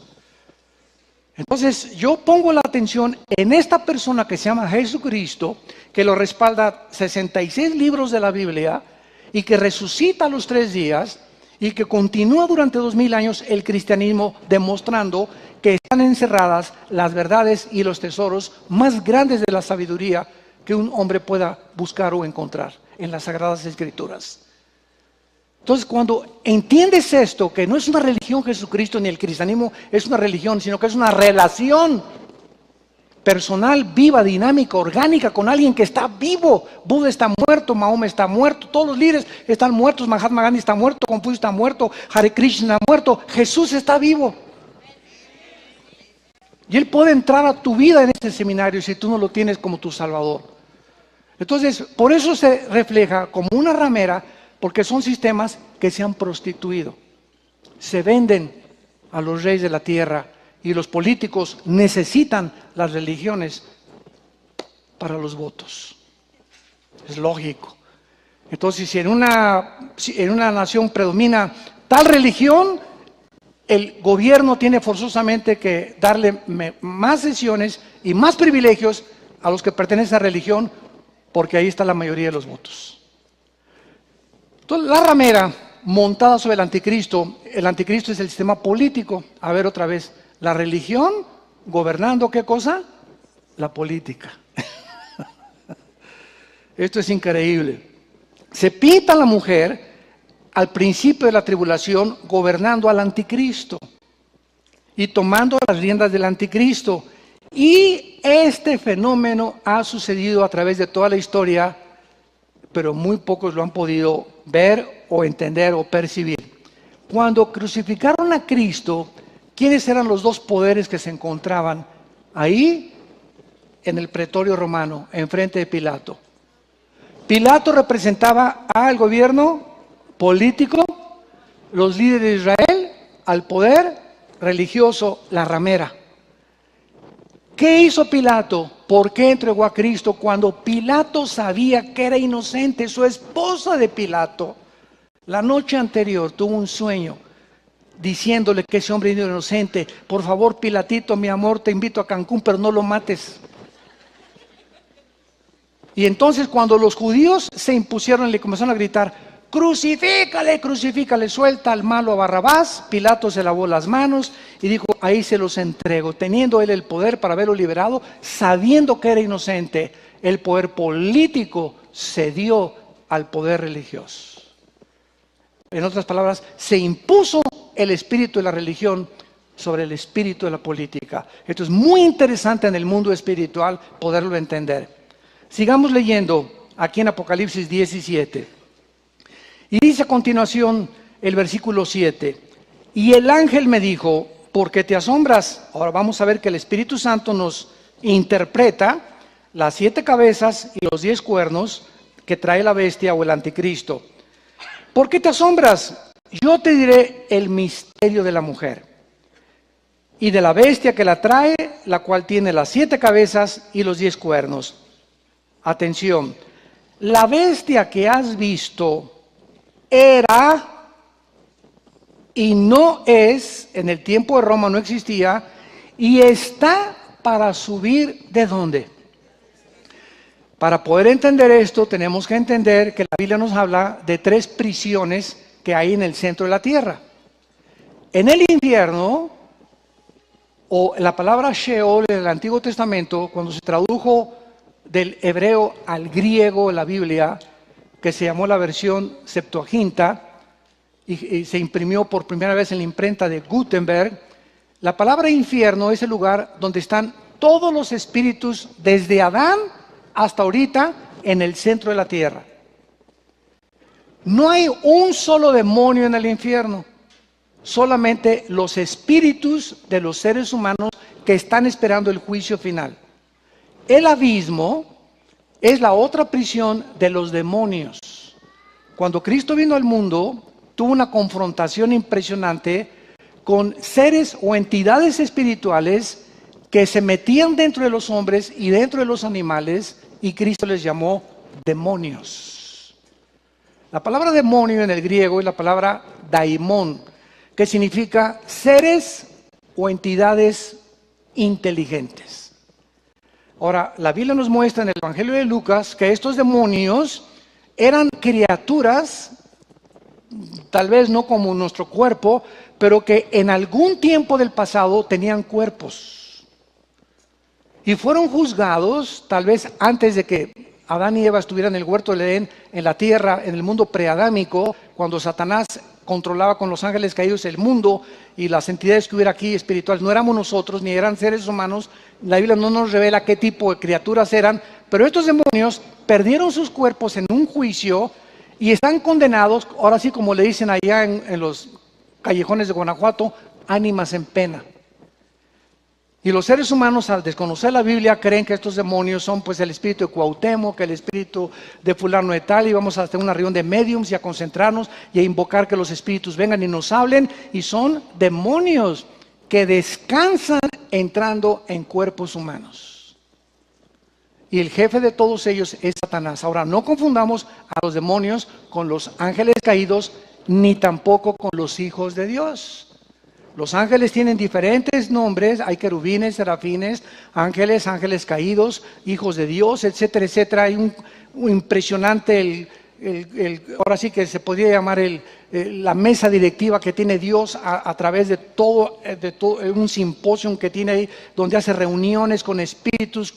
Entonces yo pongo la atención en esta persona que se llama Jesucristo, que lo respalda 66 libros de la Biblia, y que resucita a los 3 días, y que continúa durante 2000 años el cristianismo, demostrando que están encerradas las verdades y los tesoros más grandes de la sabiduría que un hombre pueda buscar o encontrar en las Sagradas Escrituras. Entonces, cuando entiendes esto, que no es una religión Jesucristo ni el cristianismo es una religión, sino que es una relación personal, viva, dinámica, orgánica, con alguien que está vivo. Buda está muerto, Mahoma está muerto, todos los líderes están muertos, Mahatma Gandhi está muerto, Confucio está muerto, Hare Krishna está muerto, Jesús está vivo. Y Él puede entrar a tu vida en este seminario si tú no lo tienes como tu Salvador. Entonces, por eso se refleja como una ramera, porque son sistemas que se han prostituido. Se venden a los reyes de la tierra, y los políticos necesitan las religiones para los votos. Es lógico. Entonces, si en una nación predomina tal religión, el gobierno tiene forzosamente que darle más sesiones y más privilegios a los que pertenecen a la religión, porque ahí está la mayoría de los votos. Entonces, la ramera montada sobre el anticristo es el sistema político. A ver otra vez, la religión gobernando, ¿qué cosa? La política. Esto es increíble. Se pinta a la mujer al principio de la tribulación gobernando al anticristo y tomando las riendas del anticristo. Y este fenómeno ha sucedido a través de toda la historia, pero muy pocos lo han podido ver o entender o percibir. Cuando crucificaron a Cristo, ¿quiénes eran los dos poderes que se encontraban ahí en el pretorio romano, enfrente de Pilato? Pilato representaba al gobierno político, los líderes de Israel, al poder religioso, la ramera. ¿Qué hizo Pilato? ¿Por qué entregó a Cristo cuando Pilato sabía que era inocente? Su esposa de Pilato, la noche anterior, tuvo un sueño diciéndole que ese hombre era inocente. Por favor, Pilatito, mi amor, te invito a Cancún, pero no lo mates. Y entonces cuando los judíos se impusieron y le comenzaron a gritar: crucifícale, crucifícale, suelta al malo a Barrabás, Pilato se lavó las manos y dijo: ahí se los entrego, teniendo él el poder para haberlo liberado, sabiendo que era inocente. El poder político cedió al poder religioso. En otras palabras, se impuso el espíritu de la religión sobre el espíritu de la política. Esto es muy interesante en el mundo espiritual poderlo entender. Sigamos leyendo aquí en Apocalipsis 17. Y dice a continuación el versículo 7: y el ángel me dijo: ¿por qué te asombras? Ahora vamos a ver que el Espíritu Santo nos interpreta las 7 cabezas y los 10 cuernos que trae la bestia o el anticristo. ¿Por qué te asombras? Yo te diré el misterio de la mujer y de la bestia que la trae, la cual tiene las 7 cabezas y los 10 cuernos. Atención, la bestia que has visto era y no es, en el tiempo de Roma no existía, y está para subir ¿de dónde? Para poder entender esto tenemos que entender que la Biblia nos habla de 3 prisiones que hay en el centro de la tierra. En el infierno, o la palabra Sheol en el Antiguo Testamento, cuando se tradujo del hebreo al griego en la Biblia, que se llamó la versión Septuaginta, y se imprimió por primera vez en la imprenta de Gutenberg, la palabra infierno es el lugar donde están todos los espíritus desde Adán hasta ahorita en el centro de la tierra. No hay un solo demonio en el infierno, solamente los espíritus de los seres humanos que están esperando el juicio final. El abismo es la otra prisión de los demonios. Cuando Cristo vino al mundo, tuvo una confrontación impresionante con seres o entidades espirituales que se metían dentro de los hombres y dentro de los animales, y Cristo les llamó demonios. La palabra demonio en el griego es la palabra daimon, que significa seres o entidades inteligentes. Ahora, la Biblia nos muestra en el Evangelio de Lucas que estos demonios eran criaturas, tal vez no como nuestro cuerpo, pero que en algún tiempo del pasado tenían cuerpos. Y fueron juzgados, tal vez antes de que Adán y Eva estuvieran en el huerto del Edén, en la tierra, en el mundo preadámico, cuando Satanás controlaba con los ángeles caídos el mundo y las entidades que hubiera aquí espirituales. No éramos nosotros, ni eran seres humanos. La Biblia no nos revela qué tipo de criaturas eran, pero estos demonios perdieron sus cuerpos en un juicio y están condenados, ahora sí como le dicen allá en los callejones de Guanajuato, ánimas en pena. Y los seres humanos, al desconocer la Biblia, creen que estos demonios son pues el espíritu de Cuauhtémoc, que el espíritu de fulano de tal, y vamos a hacer una reunión de mediums y a concentrarnos y a invocar que los espíritus vengan y nos hablen, y son demonios que descansan entrando en cuerpos humanos. Y el jefe de todos ellos es Satanás. Ahora, no confundamos a los demonios con los ángeles caídos, ni tampoco con los hijos de Dios. Los ángeles tienen diferentes nombres, hay querubines, serafines, ángeles, ángeles caídos, hijos de Dios, etcétera, etcétera. Hay un impresionante, ahora sí que se podría llamar la mesa directiva que tiene Dios a través de todo, un simposio que tiene ahí, donde hace reuniones con espíritus,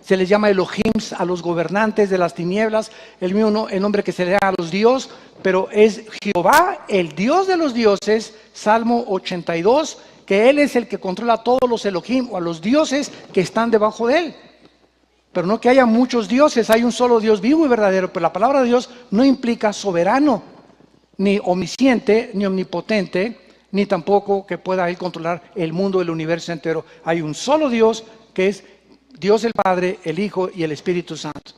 se les llama Elohim a los gobernantes de las tinieblas, el nombre que se le da a los dioses, pero es Jehová, el Dios de los dioses, Salmo 82, que Él es el que controla a todos los Elohim o a los dioses que están debajo de Él. Pero no que haya muchos dioses, hay un solo Dios vivo y verdadero, pero la palabra de Dios no implica soberano, ni omnisciente, ni omnipotente, ni tampoco que pueda Él controlar el mundo, el universo entero. Hay un solo Dios que es Dios el Padre, el Hijo y el Espíritu Santo.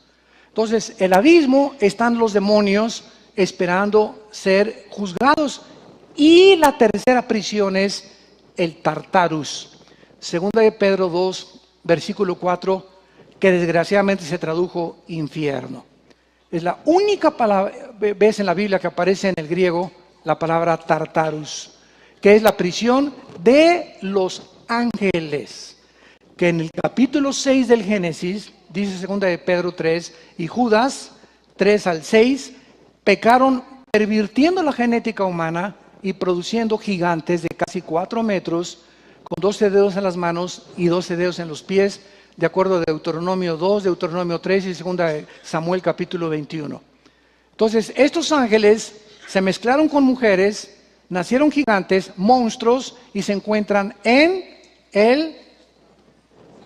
Entonces, el abismo están los demonios esperando ser juzgados. Y la tercera prisión es el Tartarus. Segunda de Pedro 2, versículo 4, que desgraciadamente se tradujo infierno. Es la única vez en la Biblia que aparece en el griego la palabra Tartarus, que es la prisión de los ángeles, que en el capítulo 6 del Génesis, dice segunda de Pedro 3, y Judas 3 al 6, pecaron pervirtiendo la genética humana y produciendo gigantes de casi 4 metros, con 12 dedos en las manos y 12 dedos en los pies, de acuerdo a Deuteronomio 2, Deuteronomio 3 y segunda de Samuel capítulo 21. Entonces, estos ángeles se mezclaron con mujeres, nacieron gigantes, monstruos, y se encuentran en el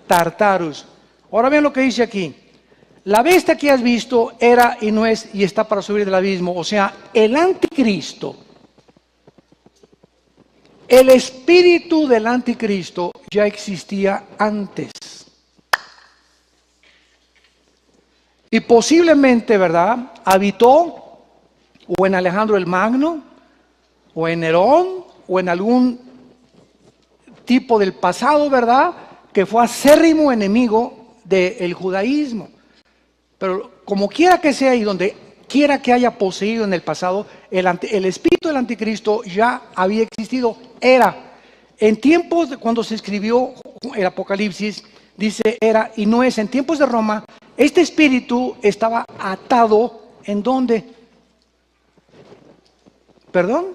Tartarus. Ahora vean lo que dice aquí. La bestia que has visto era y no es y está para subir del abismo. O sea, el anticristo, el espíritu del anticristo ya existía antes. Y posiblemente, ¿verdad?, habitó o en Alejandro el Magno, o en Nerón, o en algún tipo del pasado, ¿verdad?, que fue acérrimo enemigo del judaísmo. Pero como quiera que sea y donde quiera que haya poseído en el pasado, el espíritu del anticristo ya había existido. Era, en tiempos de cuando se escribió el Apocalipsis, dice era y no es, en tiempos de Roma, este espíritu estaba atado, ¿en dónde? ¿Perdón?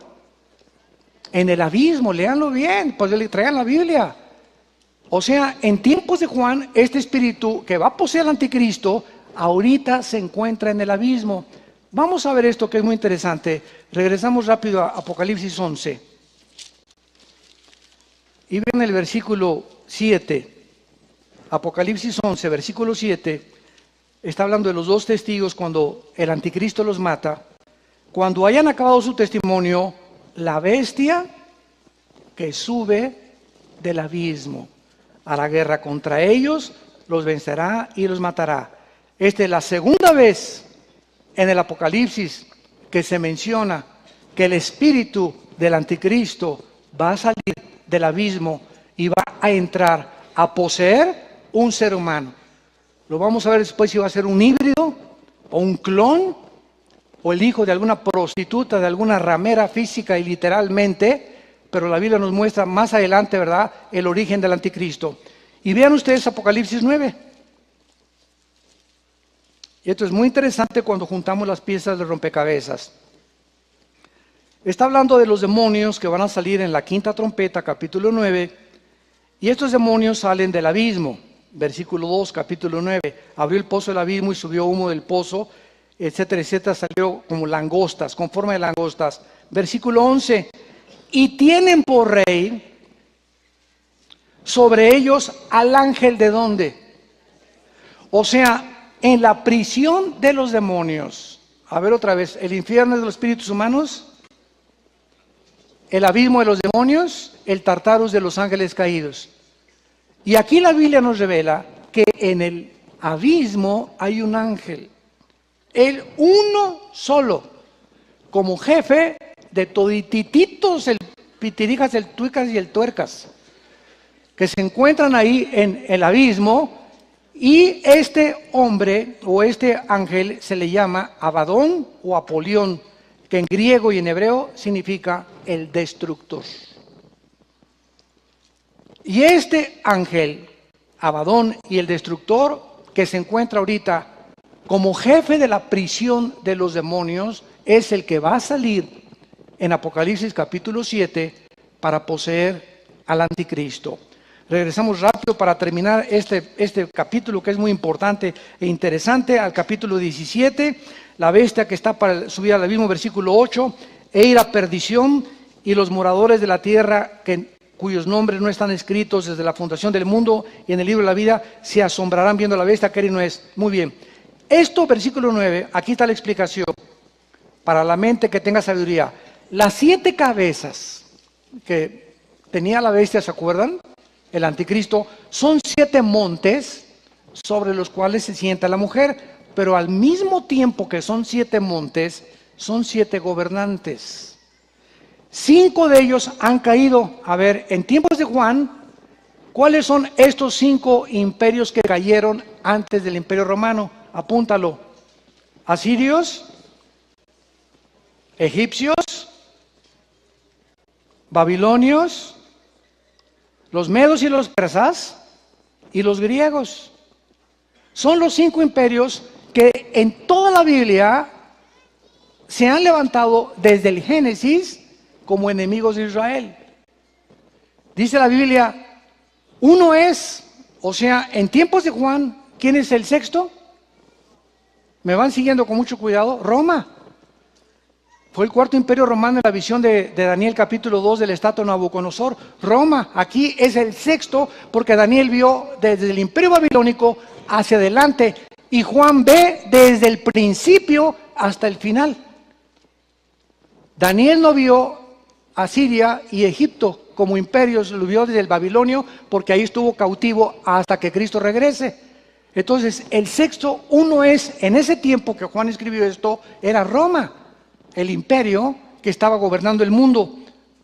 en el abismo, léanlo bien, pues le traigan la Biblia. O sea, en tiempos de Juan, este espíritu que va a poseer al anticristo, ahorita se encuentra en el abismo. Vamos a ver esto que es muy interesante. Regresamos rápido a Apocalipsis 11. Y vean el versículo 7. Apocalipsis 11, versículo 7. Está hablando de los dos testigos cuando el anticristo los mata. Cuando hayan acabado su testimonio, la bestia que sube del abismo hará guerra contra ellos, los vencerá y los matará. Esta es la segunda vez en el Apocalipsis que se menciona que el espíritu del anticristo va a salir del abismo y va a entrar a poseer un ser humano. Lo vamos a ver después si va a ser un híbrido o un clon o el hijo de alguna prostituta, de alguna ramera física y literalmente, pero la Biblia nos muestra más adelante, ¿verdad?, el origen del anticristo. Y vean ustedes Apocalipsis 9. Y esto es muy interesante cuando juntamos las piezas de rompecabezas. Está hablando de los demonios que van a salir en la quinta trompeta, capítulo 9, y estos demonios salen del abismo. Versículo 2, capítulo 9, abrió el pozo del abismo y subió humo del pozo, etcétera, etcétera, salió como langostas, con forma de langostas. Versículo 11, y tienen por rey sobre ellos al ángel de ¿dónde? O sea, en la prisión de los demonios. A ver otra vez, el infierno de los espíritus humanos, el abismo de los demonios, el Tartarus de los ángeles caídos. Y aquí la Biblia nos revela que en el abismo hay un ángel, el uno solo, como jefe de toditititos, el pitirijas, el tuicas y el tuercas, que se encuentran ahí en el abismo, y este hombre o este ángel se le llama Abadón o Apolión, que en griego y en hebreo significa el destructor. Y este ángel, Abadón y el destructor, que se encuentra ahorita como jefe de la prisión de los demonios, es el que va a salir en Apocalipsis capítulo 7 para poseer al anticristo. Regresamos rápido para terminar este capítulo que es muy importante e interesante, al capítulo 17, la bestia que está para subir al abismo, versículo 8, e ir a perdición, y los moradores de la tierra cuyos nombres no están escritos desde la fundación del mundo y en el libro de la vida, se asombrarán viendo la bestia que no es. Muy bien. Esto, versículo 9, aquí está la explicación para la mente que tenga sabiduría. Las 7 cabezas que tenía la bestia, ¿se acuerdan? El anticristo, son 7 montes sobre los cuales se sienta la mujer, pero al mismo tiempo que son 7 montes, son 7 gobernantes. 5 de ellos han caído. A ver, en tiempos de Juan, ¿cuáles son estos 5 imperios que cayeron antes del Imperio Romano? Apúntalo. Asirios, egipcios, babilonios, los medos y los persas y los griegos. Son los 5 imperios que en toda la Biblia se han levantado desde el Génesis como enemigos de Israel. Dice la Biblia, uno es, o sea, en tiempos de Juan, ¿quién es el sexto? ¿Me van siguiendo con mucho cuidado? Roma. Fue el 4º imperio romano en la visión de Daniel capítulo 2 del estatua de Nabucodonosor. Roma, aquí es el sexto porque Daniel vio desde el imperio babilónico hacia adelante y Juan ve desde el principio hasta el final. Daniel no vio a Siria y Egipto como imperios, lo vio desde el Babilonio porque ahí estuvo cautivo hasta que Cristo regrese. Entonces el sexto, uno es, en ese tiempo que Juan escribió esto, era Roma, el imperio que estaba gobernando el mundo.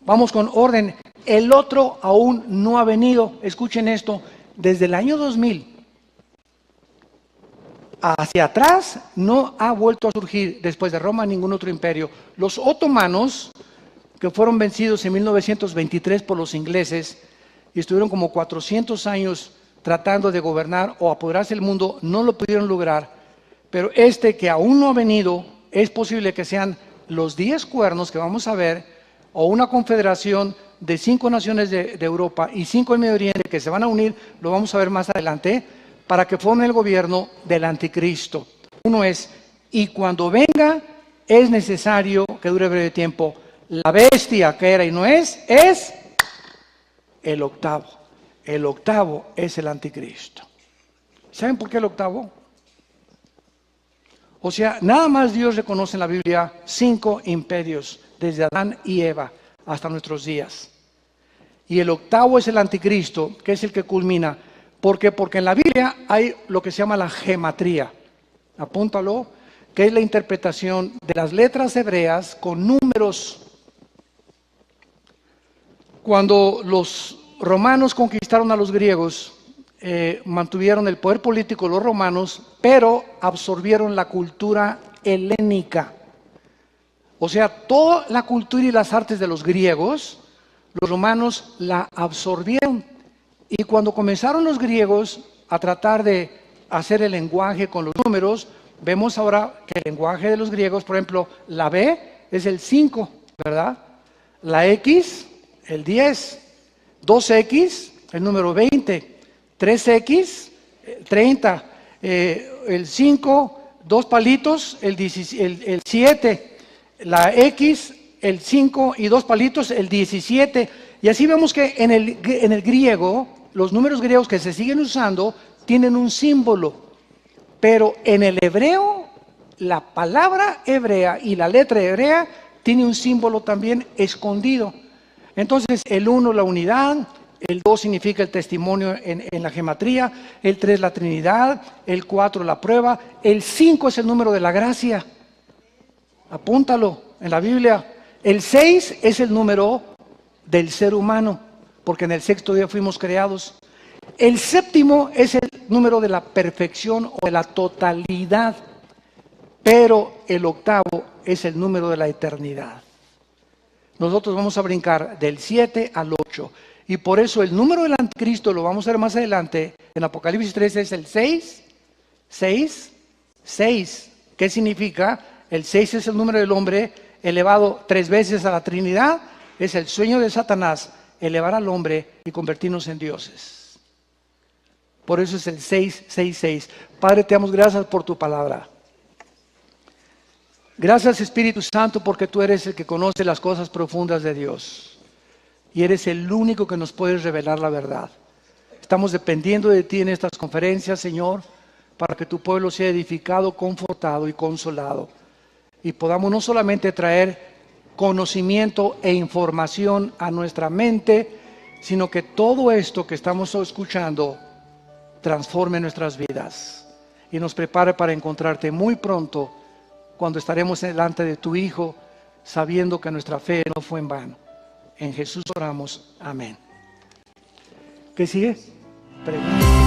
Vamos con orden. El otro aún no ha venido. Escuchen esto, desde el año 2000 hacia atrás no ha vuelto a surgir después de Roma ningún otro imperio. Los otomanos, que fueron vencidos en 1923 por los ingleses y estuvieron como 400 años tratando de gobernar o apoderarse del mundo, no lo pudieron lograr. Pero este que aún no ha venido, es posible que sean los 10 cuernos que vamos a ver, o una confederación de 5 naciones de Europa y 5 del Medio Oriente que se van a unir, lo vamos a ver más adelante, para que formen el gobierno del anticristo. Uno es, y cuando venga es necesario que dure breve tiempo. La bestia que era y no es el octavo. El octavo es el anticristo. ¿Saben por qué el octavo? O sea, nada más Dios reconoce en la Biblia 5 imperios, desde Adán y Eva hasta nuestros días. Y el octavo es el anticristo, que es el que culmina. ¿Por qué? Porque en la Biblia hay lo que se llama la gematría. Apúntalo, que es la interpretación de las letras hebreas con números. Cuando los romanos conquistaron a los griegos, mantuvieron el poder político los romanos, pero absorbieron la cultura helénica. O sea, toda la cultura y las artes de los griegos, los romanos la absorbieron. Y cuando comenzaron los griegos a tratar de hacer el lenguaje con los números, vemos ahora que el lenguaje de los griegos, por ejemplo, la B es el 5, ¿verdad? La X, el 10, 2X, el número 20, 3X, 30, el 5, 2 palitos, el 7, la X, el 5 y 2 palitos, el 17. Y así vemos que en el griego, los números griegos que se siguen usando tienen un símbolo, pero en el hebreo, la palabra hebrea y la letra hebrea tiene un símbolo también escondido. Entonces, el 1 la unidad, el 2 significa el testimonio en la gematría, el 3 la Trinidad, el 4 la prueba, el 5 es el número de la gracia. Apúntalo en la Biblia. El 6 es el número del ser humano, porque en el 6º día fuimos creados. El 7º es el número de la perfección o de la totalidad, pero el 8º es el número de la eternidad. Nosotros vamos a brincar del 7 al 8. Y por eso el número del anticristo, lo vamos a ver más adelante, en Apocalipsis 3 es el 6, 6, 6. ¿Qué significa? El 6 es el número del hombre elevado 3 veces a la Trinidad. Es el sueño de Satanás, elevar al hombre y convertirnos en dioses. Por eso es el 666. Padre, te damos gracias por tu palabra. Gracias, Espíritu Santo, porque tú eres el que conoce las cosas profundas de Dios. Y eres el único que nos puede revelar la verdad. Estamos dependiendo de ti en estas conferencias, Señor, para que tu pueblo sea edificado, confortado y consolado. Y podamos no solamente traer conocimiento e información a nuestra mente, sino que todo esto que estamos escuchando transforme nuestras vidas y nos prepare para encontrarte muy pronto, cuando estaremos delante de tu Hijo, sabiendo que nuestra fe no fue en vano. En Jesús oramos. Amén. ¿Qué sigue? Pregunta.